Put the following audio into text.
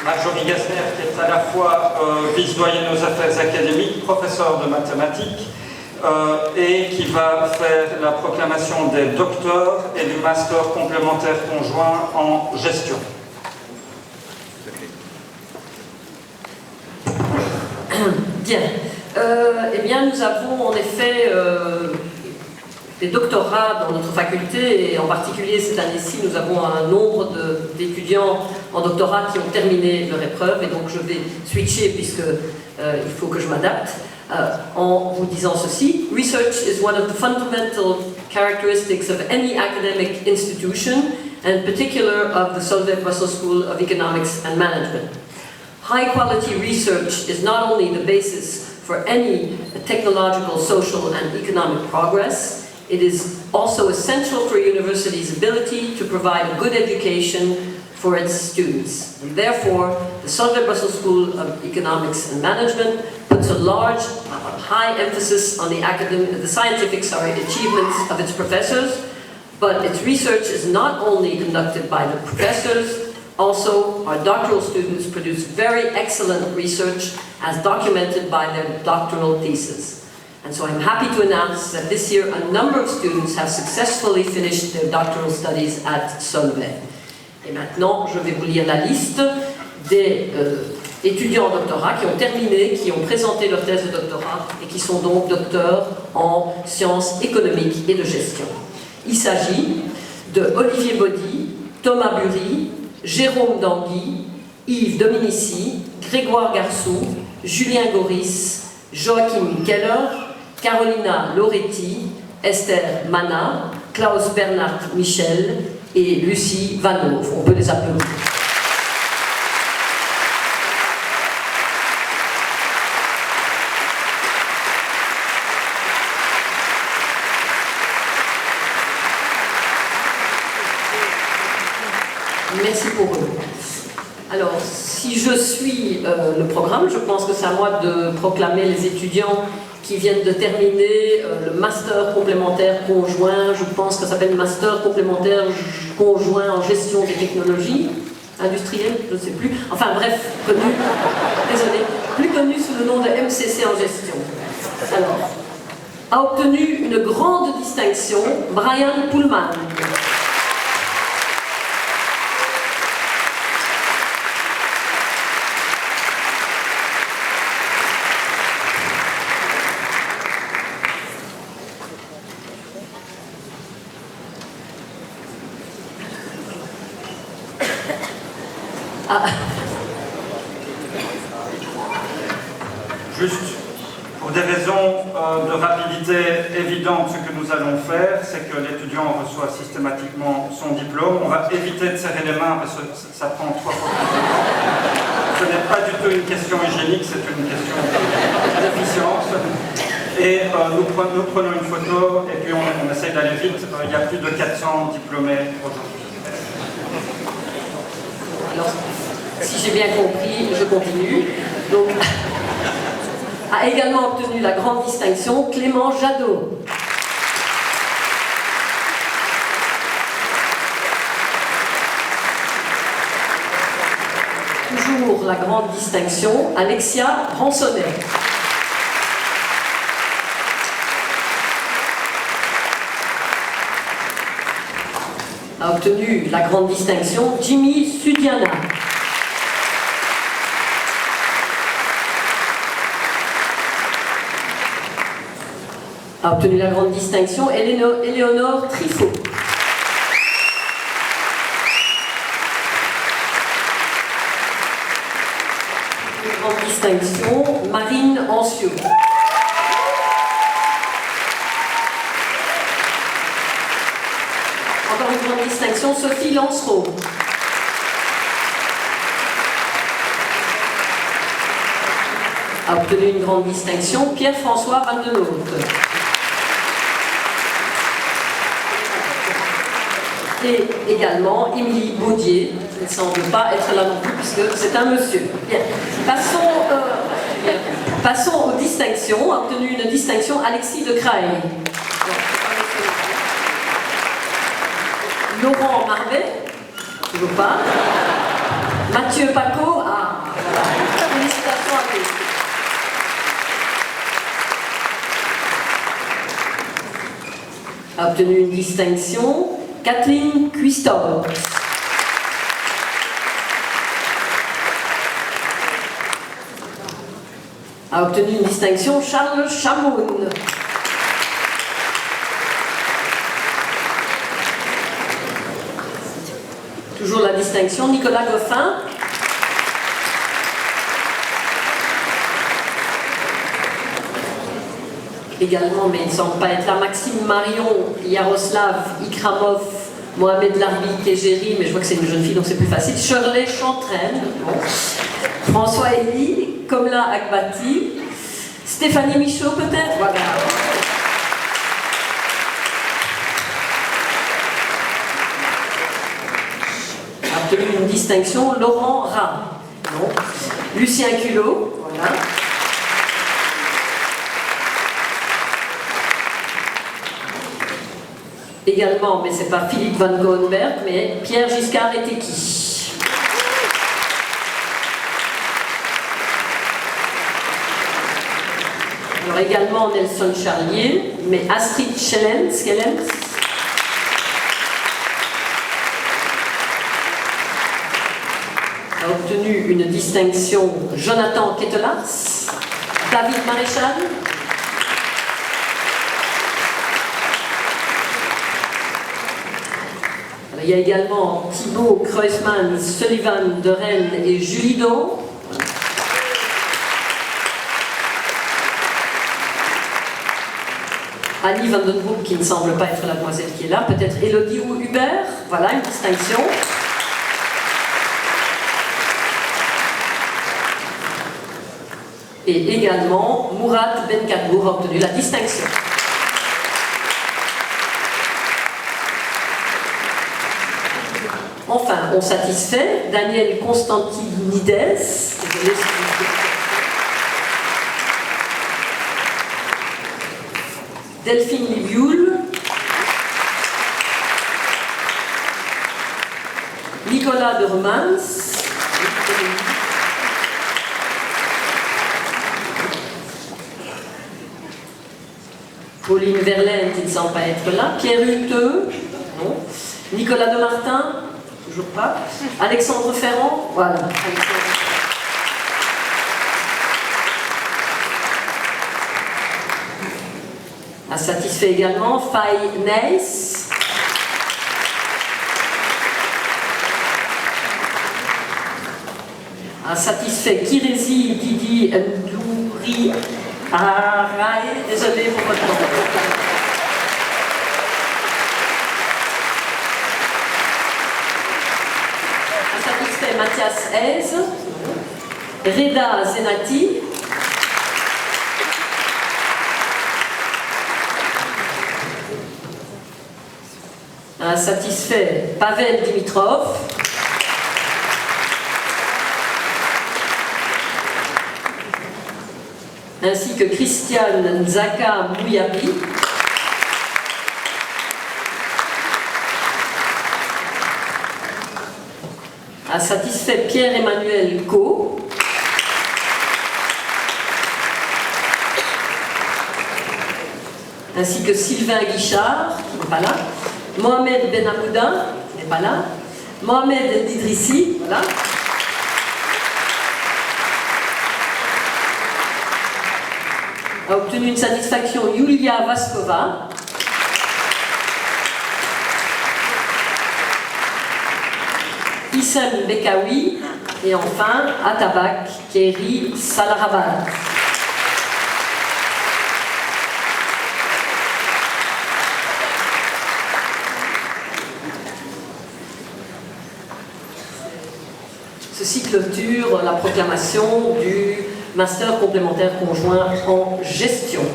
Marjorie Gassner, qui est à la fois vice-doyenne aux affaires académiques, professeur de mathématiques, et qui va faire la proclamation des docteurs et du master complémentaire conjoint en gestion. Bien. Eh bien, nous avons en effet des doctorats dans notre faculté, et en particulier cette année-ci, nous avons un nombre d'étudiants en doctorat qui ont terminé leur épreuve, et donc je vais switcher puisque il faut que je m'adapte en vous disant ceci. Research is one of the fundamental characteristics of any academic institution, and in particular of the Solvay Brussels School of Economics and Management. High-quality research is not only the basis for any technological, social, and economic progress, it is also essential for a university's ability to provide a good education for its students. And therefore, the Solvay Brussels School of Economics and Management puts a high emphasis on the scientific achievements of its professors, but its research is not only conducted by the professors. Also, our doctoral students produce very excellent research as documented by their doctoral thesis. And so I'm happy to announce that this year a number of students have successfully finished their doctoral studies at Solvay. Et maintenant, je vais vous lire la liste des étudiants en doctorat qui ont terminé, qui ont présenté leur thèse de doctorat et qui sont donc docteurs en sciences économiques et de gestion. Il s'agit de Olivier Baudy, Thomas Bury, Jérôme Dangui, Yves Dominici, Grégoire Garçon, Julien Goris, Joachim Keller, Carolina Loretti, Esther Mana, Klaus Bernhard Michel et Lucie Vanhoff. On peut les applaudir. Merci pour eux. Alors, si je suis le programme, je pense que c'est à moi de proclamer les étudiants qui viennent de terminer le master complémentaire conjoint, je pense que ça s'appelle master complémentaire conjoint en gestion des technologies industrielles, je ne sais plus, enfin bref, connu, désolé, plus connu sous le nom de MCC en gestion. Alors, a obtenu une grande distinction Brian Pullman. Juste pour des raisons de rapidité évidentes, ce que nous allons faire, c'est que l'étudiant reçoit systématiquement son diplôme. On va éviter de serrer les mains parce que ça prend 3 fois plus de temps. Ce n'est pas du tout une question hygiénique, c'est une question d'efficience. Et nous prenons une photo et puis on essaye d'aller vite. Il y a plus de 400 diplômés aujourd'hui. Alors, si j'ai bien compris, je continue. Donc, a également obtenu la grande distinction Clément Jadot. Toujours la grande distinction Alexia Ransonnet. A obtenu la grande distinction Jimmy Sudiana. A obtenu la grande distinction Éléonore Trifot. Une grande distinction Marine Ancieux. Encore une grande distinction Sophie Lancereau. A obtenu une grande distinction Pierre-François Vandenhout. Et également Émilie Baudier, qui ne semble pas être là non plus puisque c'est un monsieur. Bien. Passons aux distinctions. A obtenu une distinction Alexis de Craye. Laurent Marvet, toujours pas. Mathieu Paco a Félicitations à tous. A obtenu une distinction Kathleen Quistor. A obtenu une distinction Charles Chamoun. Toujours la distinction Nicolas Goffin. Également, mais il ne semble pas être là, Maxime Marion, Yaroslav Ikramov, Mohamed Larbi, Kégéry, mais je vois que c'est une jeune fille donc c'est plus facile. Shirley Chantraine, bon. François Elie, Komla Akbati, Stéphanie Michaud peut-être, voilà. A obtenu une distinction Laurent Rat, non. Lucien Culot, voilà. Également, mais ce n'est pas Philippe Van Goenberg, mais Pierre Giscard était qui? Alors également Nelson Charlier, mais Astrid Schellens a obtenu une distinction Jonathan Ketelas, David Maréchal. Il y a également Thibaut Kreuzmann, Sullivan de Rennes et Julie Do. Annie Vandenbroek, qui ne semble pas être la demoiselle qui est là, peut-être Élodie ou Hubert, voilà une distinction. Et également Mourad Benkadbour a obtenu la distinction. Enfin, on satisfait Daniel Constantinides, Delphine Libioul, Nicolas de Romans, Pauline Verlaine qui ne semble pas être là, Pierre Huteux, non. Nicolas de Martin, toujours pas. Alexandre Ferrand, voilà. A satisfait également Faye Neis. A satisfait Kirezi Didi Ndouri Arae. Désolé pour votre nom. Mathias Hez, Reda Zenati, un satisfait Pavel Dimitrov, ainsi que Christiane Nzaka Mouyabi. A satisfait Pierre-Emmanuel Co. Ainsi que Sylvain Guichard, qui n'est pas là. Mohamed Benamouda, qui n'est pas là. Mohamed Idrissi, voilà. A obtenu une satisfaction Yulia Vaskova. Issam Bekawi et enfin Atabak Keri Salarabad. Ceci clôture la proclamation du master complémentaire conjoint en gestion.